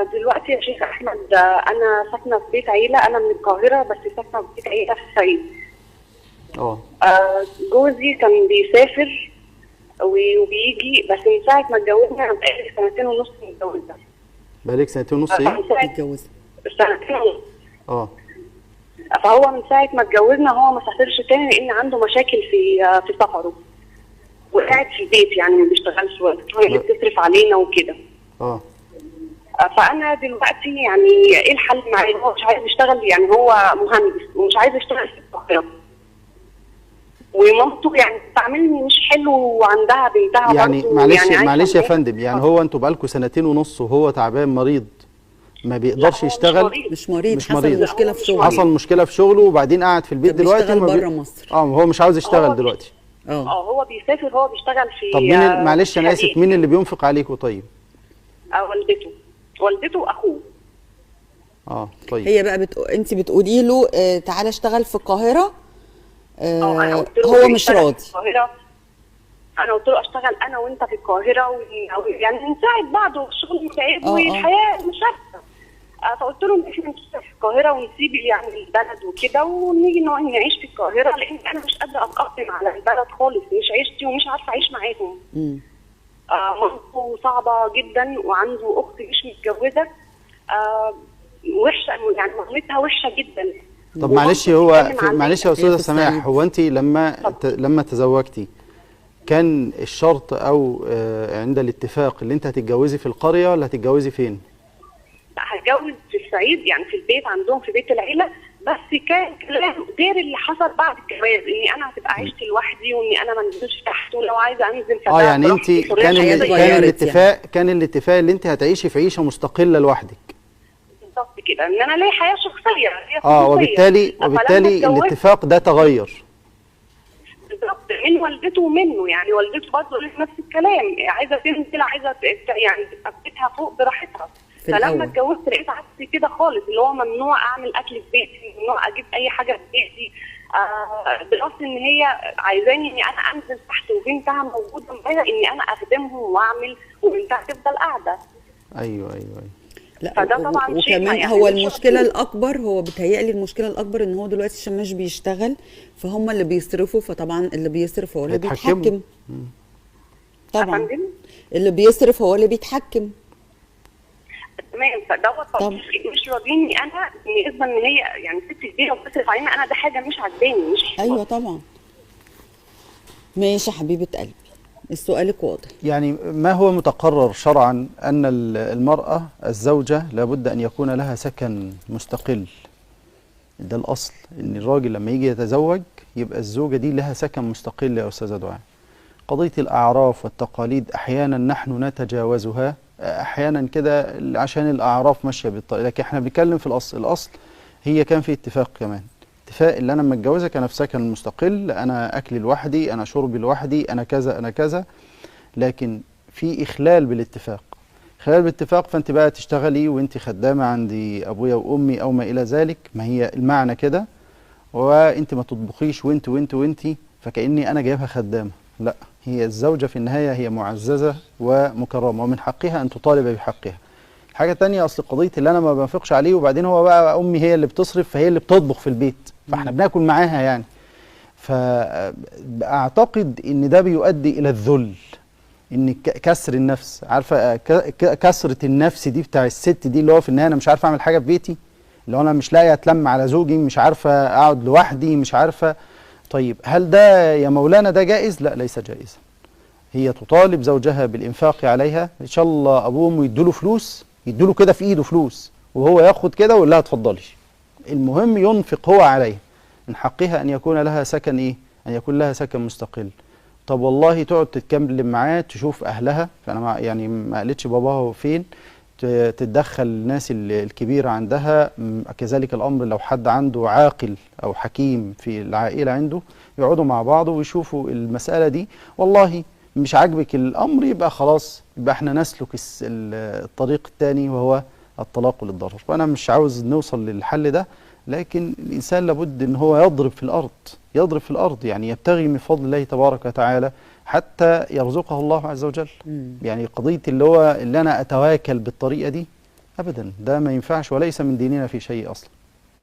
دلوقتي يا شيخ احمد، انا ساكنه في بيت عيله، انا من القاهره بس ساكنه في بيت عيله في الصعيد. جوزي كان بيسافر وبيجي، بس من ساعه ما اتجوزنا انا بقالي 2.5 سنين متجوزه. بقالك 2.5 سنين ايه؟ متجوزه 2.5 سنين. فهو من ساعه ما اتجوزنا هو ما سافرش تاني لان عنده مشاكل في سفره، وقاعد في البيت يعني ما بيشتغلش، وهي اللي بتصرف علينا وكده. فانا دلوقتي يعني ايه الحل معاه؟ هو مش عايز يشتغل، يعني هو مهندس ومش عايز يشتغل في القاهره، ومامته يعني بتعاملني مش حلو، وعندها بنتها يعني برضه. معلش يعني معلش يا فندم، يعني هو انتوا بقالكم 2.5 سنين وهو تعبان مريض ما بيقدرش يشتغل؟ مش مريض، حصل مشكله في شغله. حصل مشكله في شغله وبعدين قاعد في البيت دلوقتي بره مصر. هو مش عاوز يشتغل دلوقتي. هو بيسافر، هو بيشتغل في. طب معلش انا اسف، مين اللي بينفق عليكم طيب؟ والدته واخوه. طيب. هي بقى انت بتقولي له تعالى اشتغل في القاهره، هو مش راضي. انا قلت له اشتغل انا وانت في القاهره، يعني نساعد بعض، والشغل متعب والحياه مش عارفه. فقلت له احنا نشتغل في القاهره ونسيب يعني البلد وكده، ونيجي نعيش في القاهره، لان انا مش قادره اتاقلم على البلد خالص، مش عيشتي ومش عارفه اعيش معاهم. مامته صعبه جدا، وعنده اخت مش متجوزه وحشه، يعني مامتها وحشه جدا. طب معلش معلش يا استاذه سماح، هو انت لما تزوجتي كان الشرط او عند الاتفاق اللي انت هتتجوزي في القريه ولا هتتجوزي فين؟ هتجوز في الصعيد، يعني في البيت عندهم في بيت العيله، بس كان كلام غير اللي حصل بعد الجواز، اني انا هتبقى عيشتي لوحدي، واني انا ما انزلش تحت، ولو عايزه انزل يعني انت كان الاتفاق اللي انت هتعيشي في عيشه مستقله لوحدك. بالظبط كده، ان انا ليا حياه شخصيه، وبالتالي الاتفاق ده تغير. بالظبط، من والدته ومنه، يعني والدته برضه نفس الكلام، عايزه تنزل، عايزه يعني تبقى في بيتها فوق براحتها. فلما اتجوزت لقيت عكس كده خالص، اللي هو ممنوع اعمل اكل في بيتي، ممنوع اجيب اي حاجه في بيتي، بالاصل ان هي عايزاني اني انا انزل تحت وبنتها موجوده معايا، اني انا اخدمهم واعمل، وبنتها تفضل قاعده. ايوه. لا، فده طبعا وكمان يعني هو المشكله الاكبر، هو بيتهيألي المشكله الاكبر ان هو دلوقتي الشماش بيشتغل، فهم اللي بيصرفوا، فطبعا اللي بيصرف هو اللي بيتحكم. طبعا اللي بيصرف هو اللي بيتحكم. تمام. فدوت مش راضيني انا بالنسبه ان هي يعني ست كبيره وبتصرف علينا انا، ده حاجه مش عجباني، مش حلوه. ايوه طبعا. ماشي يا حبيبه قلبي، سؤالك واضح. يعني ما هو متقرر شرعا ان المراه الزوجه لابد ان يكون لها سكن مستقل. ده الاصل، ان الراجل لما يجي يتزوج يبقى الزوجه دي لها سكن مستقل. يا استاذه دعاء، قضيه الاعراف والتقاليد احيانا نحن نتجاوزها، احيانا كده عشان الاعراف ماشيه بالطريقه، لكن احنا بنتكلم في الاصل هي كان في اتفاق، كمان اتفاق اللي انا لما اتجوزك انا في سكن مستقل، انا اكلي لوحدي، انا شربي لوحدي، انا كذا انا كذا، لكن في اخلال بالاتفاق. فانت بقى تشتغلي وانت خدامه عندي ابويا وامي او ما الى ذلك، ما هي المعنى كده، وانت ما تطبخيش وانت فكاني انا جايبها خدامه. لا، هي الزوجه في النهايه هي معززه ومكرمه، ومن حقها ان تطالب بحقها. حاجه ثانيه، اصل قضيه اللي انا ما بنفقش عليه، وبعدين هو بقى امي هي اللي بتصرف، فهي اللي بتطبخ في البيت، فاحنا بناكل معاها يعني. فاعتقد ان ده بيؤدي الى الذل، ان كسر النفس، عارفه كسره النفس دي بتاع الست دي، اللي هو في النهايه انا مش عارفه اعمل حاجه في بيتي، اللي هو انا مش لاقي اتلم على زوجي، مش عارفه اقعد لوحدي، مش عارفه. طيب هل ده يا مولانا ده جائز؟ لا، ليس جائزا. هي تطالب زوجها بالانفاق عليها، ان شاء الله ابوه وامه يدوا له فلوس، يدوا له كده في ايده فلوس، وهو ياخد كده ويقول لها اتفضلي، المهم ينفق هو عليها. من حقها ان يكون لها سكن ان يكون لها سكن مستقل. طب والله تقعد تتكلم معاه، تشوف اهلها، فانا يعني ما قالتش باباها فين، تتدخل الناس الكبيره عندها. كذلك الامر لو حد عنده عاقل او حكيم في العائله عنده، يقعدوا مع بعض ويشوفوا المساله دي. والله مش عاجبك الامر، يبقى خلاص، يبقى احنا نسلك الطريق الثاني، وهو الطلاق للضرر. وانا مش عاوز نوصل للحل ده، لكن الانسان لابد ان هو يضرب في الارض، يعني يبتغي من فضل الله تبارك وتعالى حتى يرزقه الله عز وجل. يعني قضيه اللي انا اتواكل بالطريقه دي، ابدا، ده ما ينفعش وليس من ديننا في شيء اصلا.